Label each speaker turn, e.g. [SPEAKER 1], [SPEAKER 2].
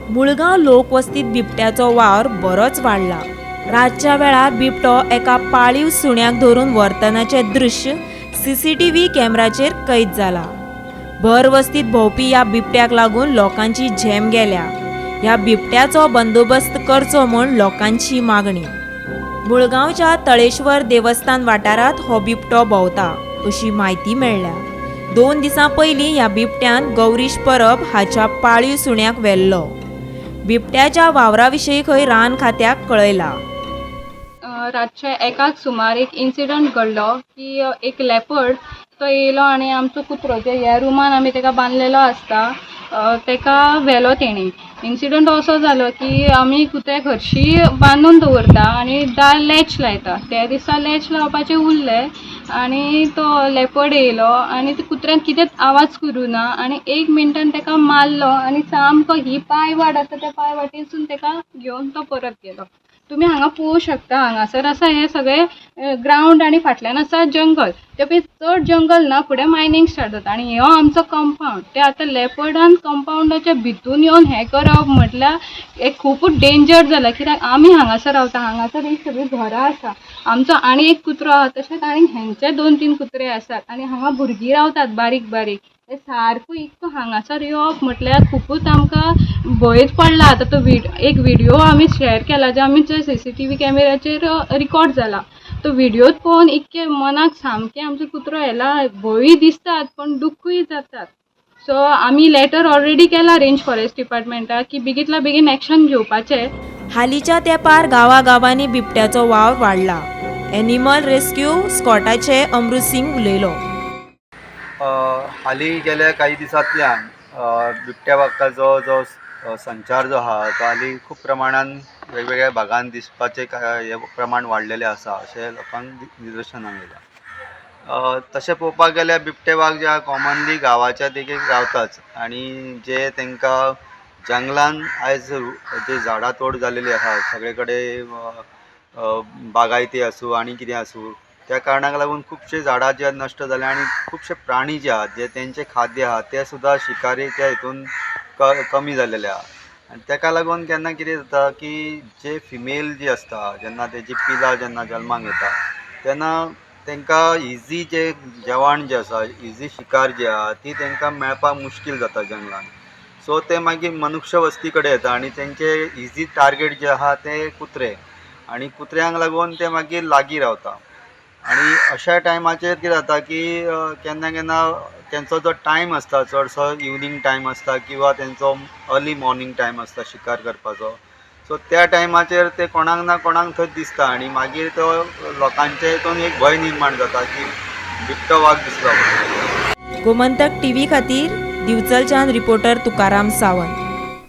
[SPEAKER 1] मुळगांव लोकवस्तीत बिबट्याचो वावर बरोच वाडला। रातच्या वेळार बिबटो एका पाळीव सुण्याक धरून व्हरतनाचे दृश्य सीसीटीव्ही कॅमेराचेर कैद जाला। भर वस्तीत भोंवपी ह्या बिबट्याक लागून लोकांची झेम गेल्या। ह्या बिबट्याचो बंदोबस्त करचो म्हूण लोकांची मागणी। मुळगांवच्या तळेश्वर देवस्थान वाठारात हो बिबटो भोंवता अशी माहिती मेळ्ळ्या। 2 दिसां पयलीं ह्या बिबट्यान गौरीश परब हाच्या पाळीव सुण्याक व्हेल्लो। बिबट्याच्या वावरा विशीं खंय रान खात्याक कळयला।
[SPEAKER 2] रातचे एकाक सुमार एक इन्सिडंट घडलो की एक लेपर्ड तो येयलो आनी आमचो कुत्रो जे ह्या रुमान आमी तेका बांदलेलो आसता तेका व्हेलो तेणी। इन्सिडंट असो जालो की आमी कुत्र्याक हरशीं बांदून दवरता आनी दार लॅच लायता। त्या दिसा लॅच लावपाचें उरलें आनी तो लेपर्ड येयलो आनी त्या कुत्र्यान कितेंच आवाज करूं ना आनी 1 मिनटान तेका मारलो आनी सामको ही पांय वाट आसा त्या पांय वाटेसून तेका घेवन तो परत गेलो। तुम्ही हांगा पळोवंक शकता, हांगासर आसा हे सगळे ग्राउंड आनी फाटल्यान आसा जंगल। ते पळय चड जंगल ना, फुडें मायनींग स्टार्ट जाता आनी हो आमचो कंपाऊंड। ते आतां लेपर्डान कंपाऊंडाच्या भितून येवन हें करप म्हटल्यार एक खूब डेंजर जाला, कित्याक आमी हांगासर रावता, हांगासर ही सगळीं घरां आसा। आमचो आनी एक कुत्रो आसा, तशेंच आनी हेंचे 2-3 कुत्रे आसात आनी हांगा भुरगीं रावतात बारीक बारीक। ते सारको इतको हांगासर येवप म्हटल्यार खूबच आमकां भंयच पडला। आतां तो एक व्हिडिओ आमी शेअर केला जो आमच्या सीसीटीव्ही कॅमेराचेर रिकॉर्ड जाला। तो व्हिडिओ पळोवन इतके मनाक सामकें आमचो कुत्रो येला, भंय दिसतात पण दुखूय जातात। सो आमी लेटर ऑलरेडी केला रेंज फॉरेस्ट डिपार्टमेंटाक की बेगींतल्या बेगीन एक्शन घेवपाचें।
[SPEAKER 1] हालींच्या तेंपार गांवागांवांनी बिबट्याचो वावर वाडला। एनिमल रेस्क्यू स्क्वॉडाचे अमृत सिंग उलयलो।
[SPEAKER 3] हालीं गेल्या काही दिसांतल्यान बिबट्या वाघाचो जो संचार जो आहा तो हालीं खूब प्रमाणान वेगवेगळ्या भागांत दिसपाचें हे प्रमाण वाडलेलें आसा अशें लोकांक निदर्शनाक येयलां। तशें पळोवपाक गेल्यार बिबटे वाघ जे कॉमनली गांवाच्या देगेक रावताच आनी जे तांकां जंगलान आयज जे झाडां तोड जालेली आसा सगळे कडेन बागायती आसूं आनी कितें आसूं त्या कारणाक लागून खुबशे झाडां जे नश्ट जाल्या आनी खुबशे प्राणी जे आहात जे तेंचे खाद्य आहा ते सुद्दां शिकारीच्या हितून कमी जालेले आहा। आनी तेका लागून केन्ना कितें जाता की जे फिमेल जी आसता जेन्ना तेजी पिलां जेन्ना जल्माक येता तेन्ना तांकां इजी जे जेवण जें आसा इजी शिकार जी आहा ती तांकां मेळपाक मुश्कील जाता जंगलान। सो ते मागीर मनुश्य वस्ती कडेन येता आनी तेंचे इजी टार्गेट जे आहा ते कुत्रे आनी कुत्र्यांक लागून ते मागीर लागीं रावता। आनी अशा टायमाचेर कितें जाता की केन्ना केन्ना तेंचो जो टायम आसता चडसो इवनींग टायम आसता किंवा तेंचो अर्ली मॉर्निंग टायम आसता शिकार करपाचो। सो त्या टायमाचेर ते कोणाक ना कोणाक थंय दिसता आनी मागीर तो लोकांच्या हितून एक भंय निर्माण जाता की बिबटो वाघ दिसलो।
[SPEAKER 1] गोमंतक टीव्ही खातीर दिवचलच्यान रिपोर्टर तुकाराम सावंत।